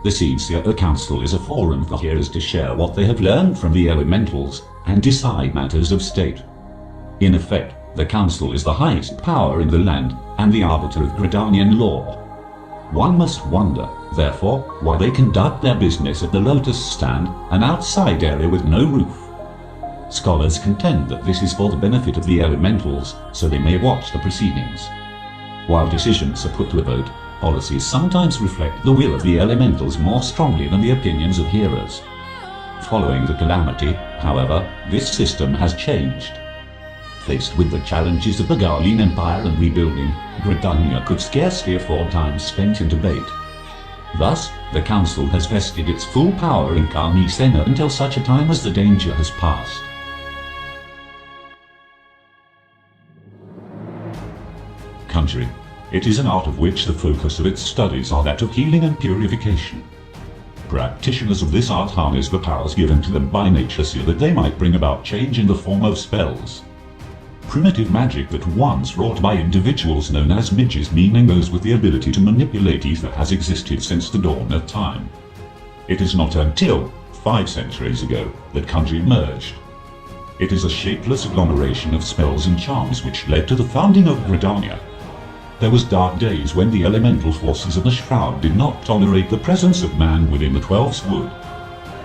The Seedseer Council is a forum for hearers to share what they have learned from the elementals and decide matters of state. In effect, the council is the highest power in the land and the arbiter of Gridanian law. One must wonder, therefore, why they conduct their business at the Lotus Stand, an outside area with no roof. Scholars contend that this is for the benefit of the elementals, so they may watch the proceedings. While decisions are put to a vote, policies sometimes reflect the will of the elementals more strongly than the opinions of hearers. Following the calamity, however, this system has changed. Faced with the challenges of the Garlean Empire and rebuilding, Gridania could scarcely afford time spent in debate. Thus, the council has vested its full power in Carmi Sena until such a time as the danger has passed. Conjuring. It is an art of which the focus of its studies are that of healing and purification. Practitioners of this art harness the powers given to them by nature so that they might bring about change in the form of spells. Primitive magic that once wrought by individuals known as midges, meaning those with the ability to manipulate ether, has existed since the dawn of time. It is not until 5 centuries ago that conjuring emerged. It is a shapeless agglomeration of spells and charms which led to the founding of Gridania. There was dark days when the elemental forces of the Shroud did not tolerate the presence of man within the 12's wood.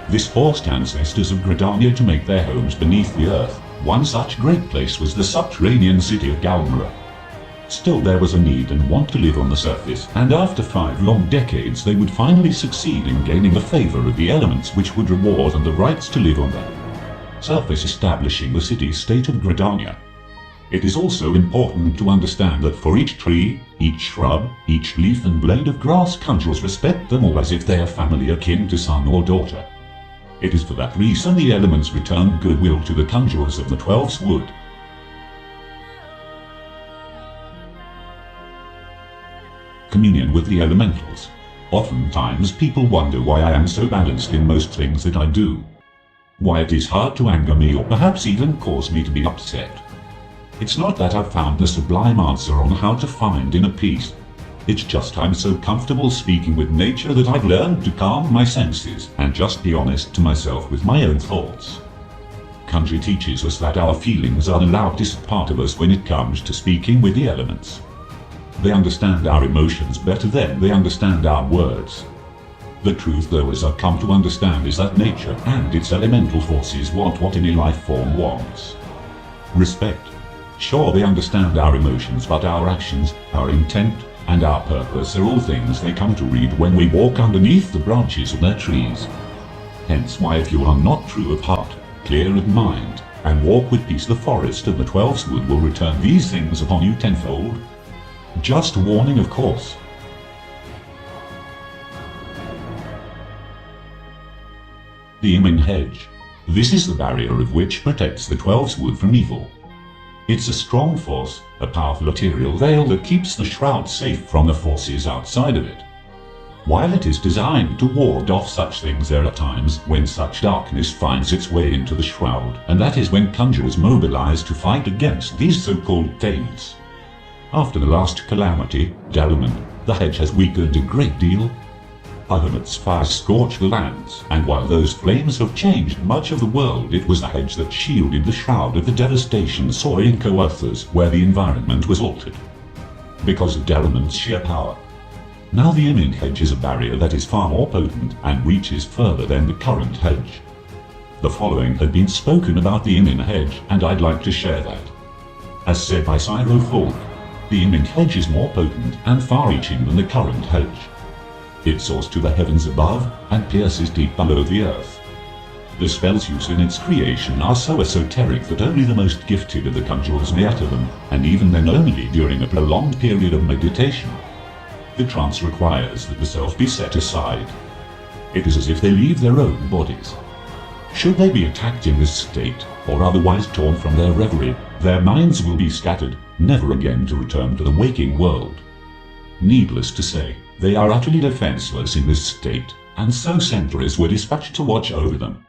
This forced ancestors of Gridania to make their homes beneath the earth. One such great place was the subterranean city of Galmera. Still there was a need and want to live on the surface, and after 5 long decades they would finally succeed in gaining the favor of the elements which would reward them the rights to live on the surface, establishing the city-state of Gridania. It is also important to understand that for each tree, each shrub, each leaf and blade of grass, conjurers respect them all as if they are family akin to son or daughter. It is for that reason the elements return goodwill to the conjurers of the 12's wood. Communion with the elementals. Oftentimes people wonder why I am so balanced in most things that I do. Why it is hard to anger me or perhaps even cause me to be upset. It's not that I've found the sublime answer on how to find inner peace. It's just I'm so comfortable speaking with nature that I've learned to calm my senses and just be honest to myself with my own thoughts. Conjuring teaches us that our feelings are the loudest part of us when it comes to speaking with the elements. They understand our emotions better than they understand our words. The truth, though, as I've come to understand, is that nature and its elemental forces want what any life form wants. Respect. Sure, they understand our emotions, but our actions, our intent, and our purpose are all things they come to read when we walk underneath the branches of their trees. Hence why if you are not true of heart, clear of mind, and walk with peace, the forest of the 12's wood will return these things upon you tenfold. Just a warning, of course. The Imminent Hedge. This is the barrier of which protects the 12's wood from evil. It's a strong force, a powerful ethereal veil that keeps the Shroud safe from the forces outside of it. While it is designed to ward off such things, there are times when such darkness finds its way into the Shroud, and that is when conjurers mobilize to fight against these so-called taints. After the last calamity, Dalman, the hedge has weakened a great deal. Bahamut's fires scorched the lands, and while those flames have changed much of the world, it was the hedge that shielded the Shroud of the devastation saw in Coathas, where the environment was altered because of Dalman's sheer power. Now the Imminent Hedge is a barrier that is far more potent and reaches further than the current hedge. The following had been spoken about the Imminent Hedge, and I'd like to share that. As said by Cyro Falk, the Imminent Hedge is more potent and far-reaching than the current hedge. It soars to the heavens above and pierces deep below the earth. The spells used in its creation are so esoteric that only the most gifted of the conjurers may utter them, and even then only during a prolonged period of meditation. The trance requires that the self be set aside. It is as if they leave their own bodies. Should they be attacked in this state, or otherwise torn from their reverie, their minds will be scattered, never again to return to the waking world. Needless to say, they are utterly defenseless in this state, and so sentries were dispatched to watch over them.